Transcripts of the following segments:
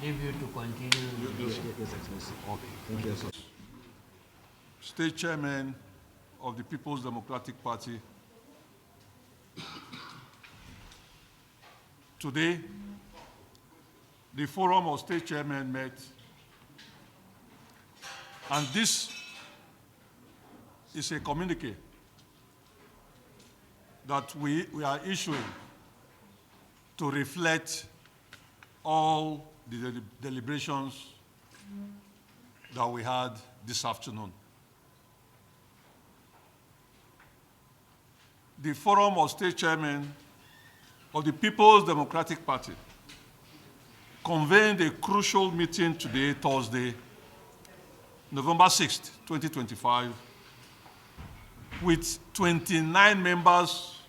leave you to continue. Yes, Excellency. Okay. Thank you, sir. State Chairman of the People's Democratic Party. Today, the Forum of State Chairmen met, and this is a communique that we are issuing to reflect all the deliberations that we had this afternoon. The Forum of State Chairmen of the People's Democratic Party convened a crucial meeting today, Thursday, November 6th, 2025, with 29 members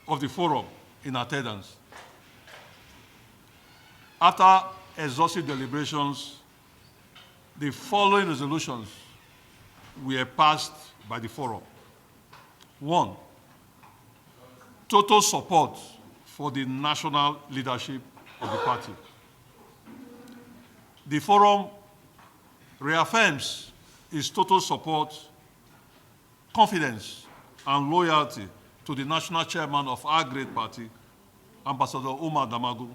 of the forum in attendance. After exhaustive deliberations, the following resolutions were passed by the forum. 1, total support for the national leadership of the party. The forum reaffirms its total support, confidence, and loyalty to the national chairman of our great party, Ambassador Damagum,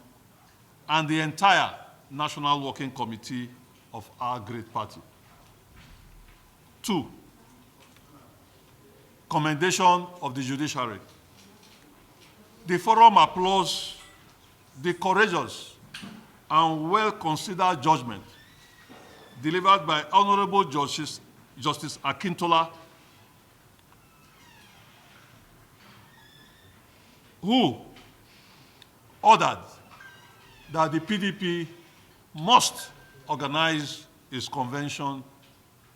and the entire National Working Committee of our great party. 2, commendation of the judiciary. The forum applauds the courageous and well-considered judgment delivered by Honorable Justice Akintola, who ordered that the PDP must organize its convention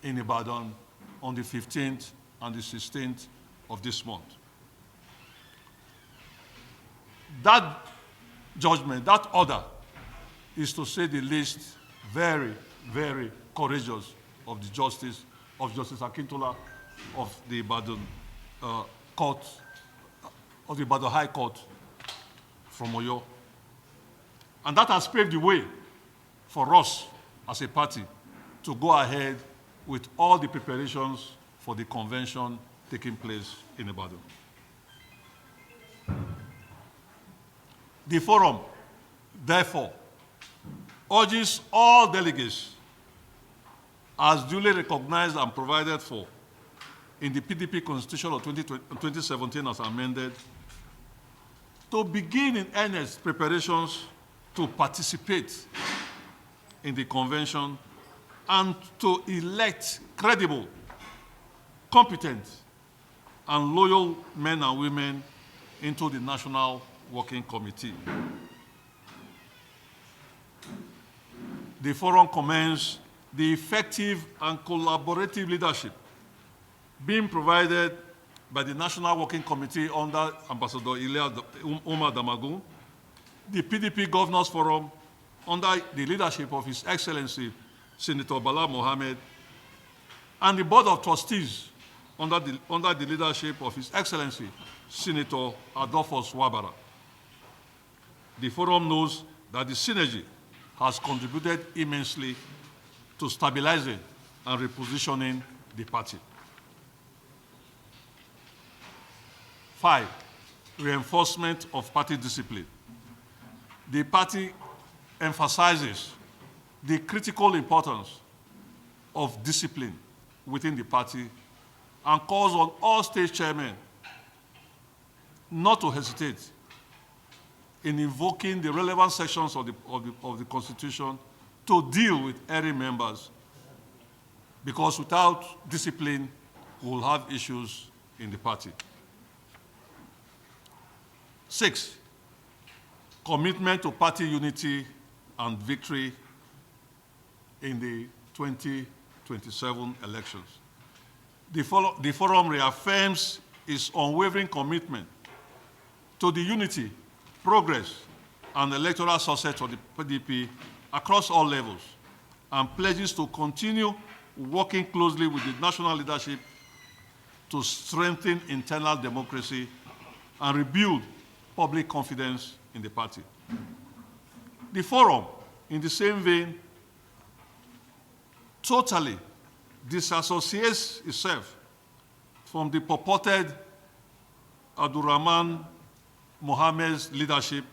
in Ibadan on the 15th and the 16th of this month. That judgment, that order, is, to say the least, very, very courageous of Justice Akintola of the Ibadan Court, of the Ibadan High Court from Oyo. And that has paved the way for us as a party to go ahead with all the preparations for the convention taking place in Ibadan. The forum, therefore, urges all delegates, as duly recognized and provided for in the PDP Constitution of 2017 as amended, to begin in earnest preparations to participate in the convention and to elect credible, competent, and loyal men and women into the National Working Committee. The forum commends the effective and collaborative leadership being provided by the National Working Committee under Ambassador Damagum, the PDP Governors Forum under the leadership of His Excellency Senator Bala Mohammed, and the Board of Trustees under the leadership of His Excellency Senator Adolphus Wabara. The forum knows that the synergy has contributed immensely to stabilizing and repositioning the party. 5, reinforcement of party discipline. The party emphasizes the critical importance of discipline within the party and calls on all state chairmen not to hesitate in invoking the relevant sections of the Constitution to deal with erring members, because without discipline, we will have issues in the party. 6, commitment to party unity and victory in the 2027 elections. The forum reaffirms its unwavering commitment to the unity, progress, and electoral success of the PDP across all levels, and pledges to continue working closely with the national leadership to strengthen internal democracy and rebuild public confidence in the party. The forum, in the same vein, totally disassociates itself from the purported Abdurrahman Mohammed's leadership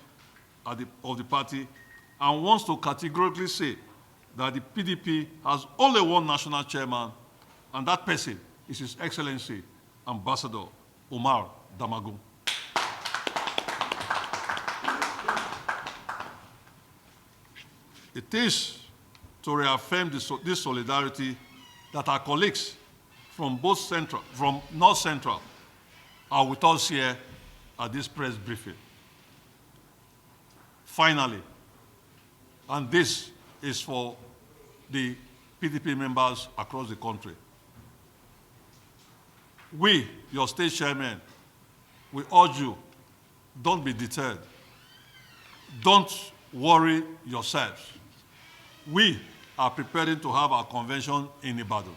of the party and wants to categorically say that the PDP has only one national chairman, and that person is His Excellency Ambassador Umar Damagum. It is to reaffirm this solidarity that our colleagues from North Central are with us here at this press briefing. Finally, and this is for the PDP members across the country, we, your state chairmen, we urge you, don't be deterred. Don't worry yourselves. We are preparing to have our convention in Ibadan.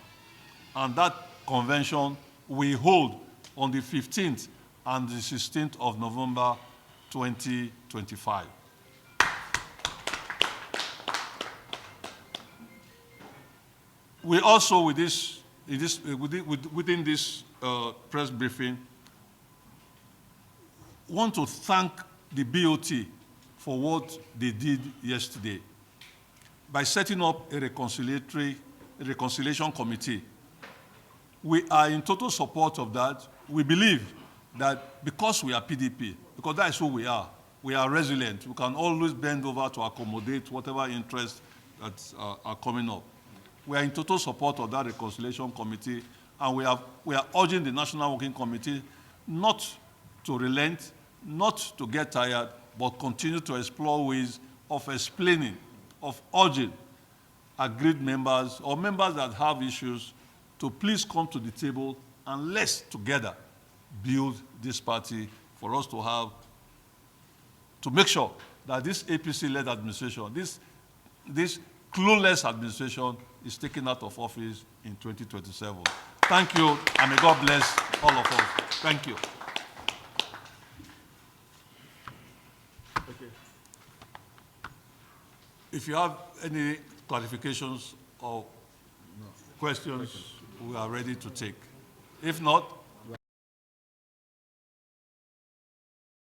And that convention we hold on the 15th and the 16th of November 2025. We also, within this press briefing, want to thank the BOT for what they did yesterday by setting up a reconciliation committee. We are in total support of that. We believe that because we are PDP, because that is who we are resilient. We can always bend over to accommodate whatever interests that are coming up. We are in total support of that reconciliation committee, and we are urging the National Working Committee not to relent, not to get tired, but continue to explore ways of explaining, of urging agreed members or members that have issues to please come to the table and let's together build this party for us to make sure that this APC-led administration, this clueless administration is taken out of office in 2027. Thank you, and may God bless all of us. Thank you. Okay. If you have any clarifications or questions, we are ready to take. If not,